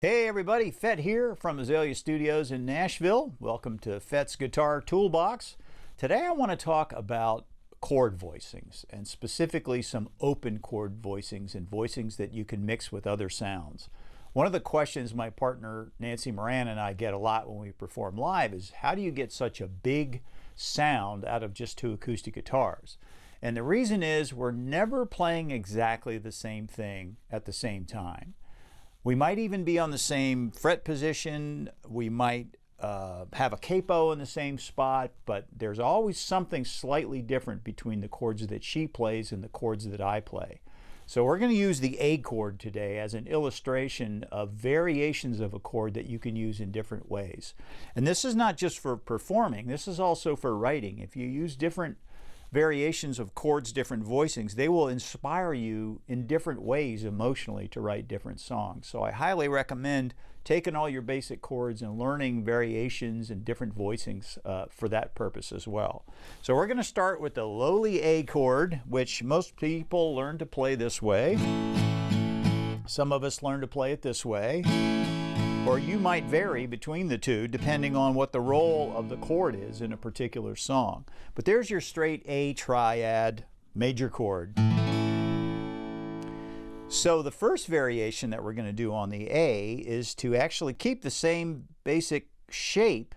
Hey everybody, Fett here from Azalea Studios in Nashville. Welcome to Fett's Guitar Toolbox. Today I want to talk about chord voicings, and specifically some open chord voicings and voicings that you can mix with other sounds. One of the questions my partner Nancy Moran and I get a lot when we perform live is, how do you get such a big sound out of just two acoustic guitars? And the reason is, we're never playing exactly the same thing at the same time. We might even be on the same fret position, we might have a capo in the same spot, but there's always something slightly different between the chords that she plays and the chords that I play. So we're going to use the A chord today as an illustration of variations of a chord that you can use in different ways. And this is not just for performing, this is also for writing. If you use different variations of chords, different voicings, they will inspire you in different ways emotionally to write different songs. So I highly recommend taking all your basic chords and learning variations and different voicings for that purpose as well. So we're going to start with the lowly A chord, which most people learn to play this way. Some of us learn to play it this way. Or you might vary between the two depending on what the role of the chord is in a particular song. But there's your straight A triad major chord. So the first variation that we're going to do on the A is to actually keep the same basic shape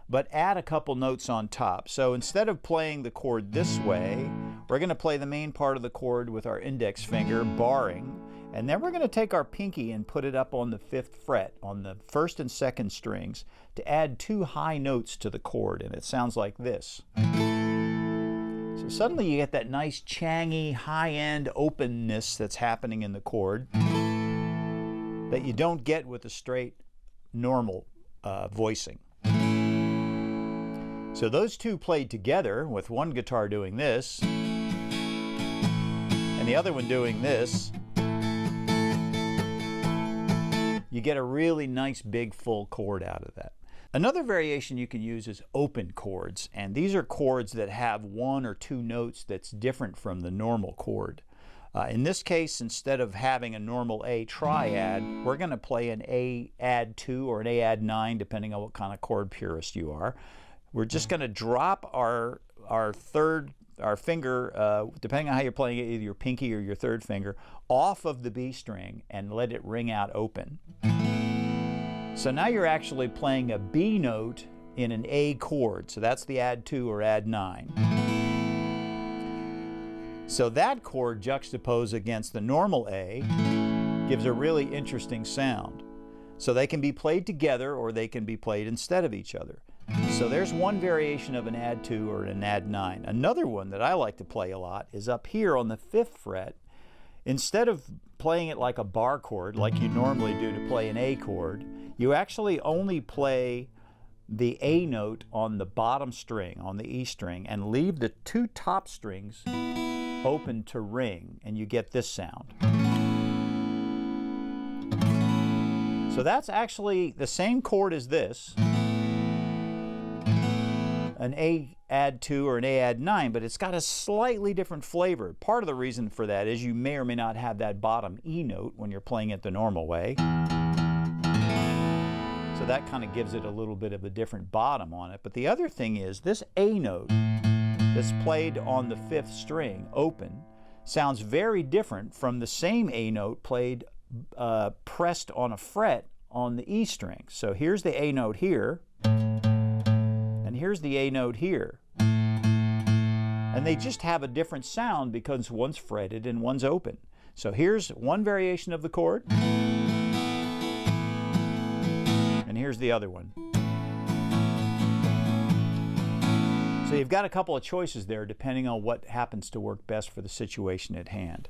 but add a couple notes on top. So instead of playing the chord this way, we're going to play the main part of the chord with our index finger barring. And then we're going to take our pinky and put it up on the 5th fret on the 1st and 2nd strings to add two high notes to the chord, and it sounds like this. So suddenly you get that nice changy high-end openness that's happening in the chord that you don't get with a straight normal voicing. So those two played together with one guitar doing this and the other one doing this, you get a really nice big full chord out of that. Another variation you can use is open chords, and these are chords that have one or two notes that's different from the normal chord. In this case, instead of having a normal A triad, we're going to play an A add 2 or an A add 9, depending on what kind of chord purist you are. We're just going to drop our finger, depending on how you're playing it, either your pinky or your 3rd finger, off of the B string and let it ring out open. So now you're actually playing a B note in an A chord. So that's the add 2 or add 9. So that chord juxtaposed against the normal A gives a really interesting sound. So they can be played together or they can be played instead of each other. So there's one variation of an add 2 or an add 9. Another one that I like to play a lot is up here on the 5th fret. Instead of playing it like a bar chord, like you normally do to play an A chord, you actually only play the A note on the bottom string, on the E string, and leave the two top strings open to ring, and you get this sound. So that's actually the same chord as this, an A add 2 or an A add 9, but it's got a slightly different flavor. Part of the reason for that is you may or may not have that bottom E note when you're playing it the normal way. So that kind of gives it a little bit of a different bottom on it. But the other thing is, this A note that's played on the 5th string, open, sounds very different from the same A note played pressed on a fret on the E string. So here's the A note here, and here's the A note here. And they just have a different sound because one's fretted and one's open. So here's one variation of the chord, and here's the other one. So you've got a couple of choices there depending on what happens to work best for the situation at hand.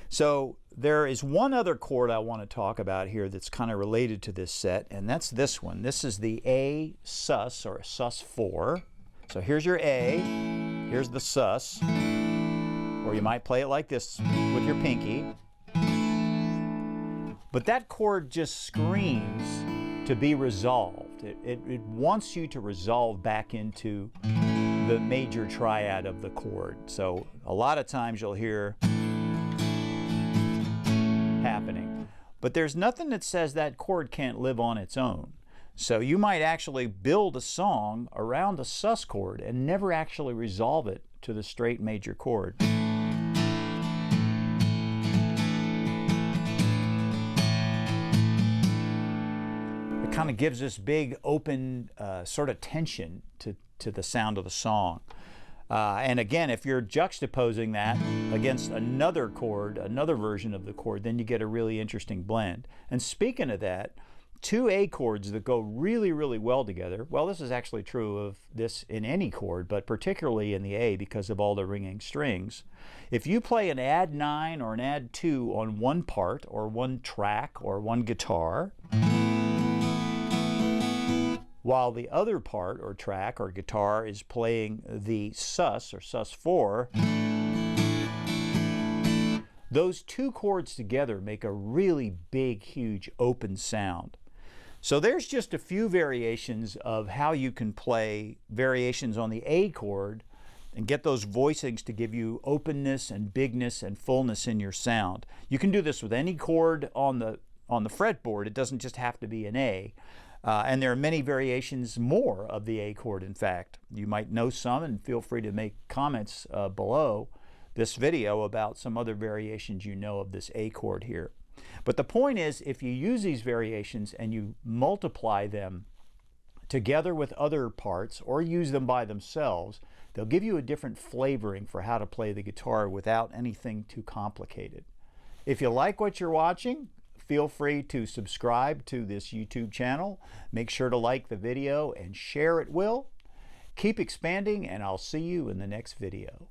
So there is one other chord I want to talk about here that's kind of related to this set, and that's this one. This is the A sus, or sus4. So here's your A, here's the sus, or you might play it like this with your pinky. But that chord just screams to be resolved. It wants you to resolve back into the major triad of the chord. So a lot of times you'll hear happening. but there's nothing that says that chord can't live on its own. So you might actually build a song around a sus chord and never actually resolve it to the straight major chord. It kind of gives this big open sort of tension to the sound of the song. And again, if you're juxtaposing that against another chord, another version of the chord, then you get a really interesting blend. And speaking of that, two A chords that go really, really well together. Well, this is actually true of this in any chord, but particularly in the A because of all the ringing strings. If you play an add 9 or an add 2 on one part or one track or one guitar, while the other part or track or guitar is playing the sus or sus4, those two chords together make a really big, huge open sound. So there's just a few variations of how you can play variations on the A chord and get those voicings to give you openness and bigness and fullness in your sound. You can do this with any chord on the fretboard. It doesn't just have to be an A. And there are many variations more of the A chord, in fact. You might know some, and feel free to make comments below this video about some other variations you know of this A chord here. But the point is, if you use these variations and you multiply them together with other parts or use them by themselves, they'll give you a different flavoring for how to play the guitar without anything too complicated. If you like what you're watching, feel free to subscribe to this YouTube channel. Make sure to like the video and share it, Will. Keep expanding, and I'll see you in the next video.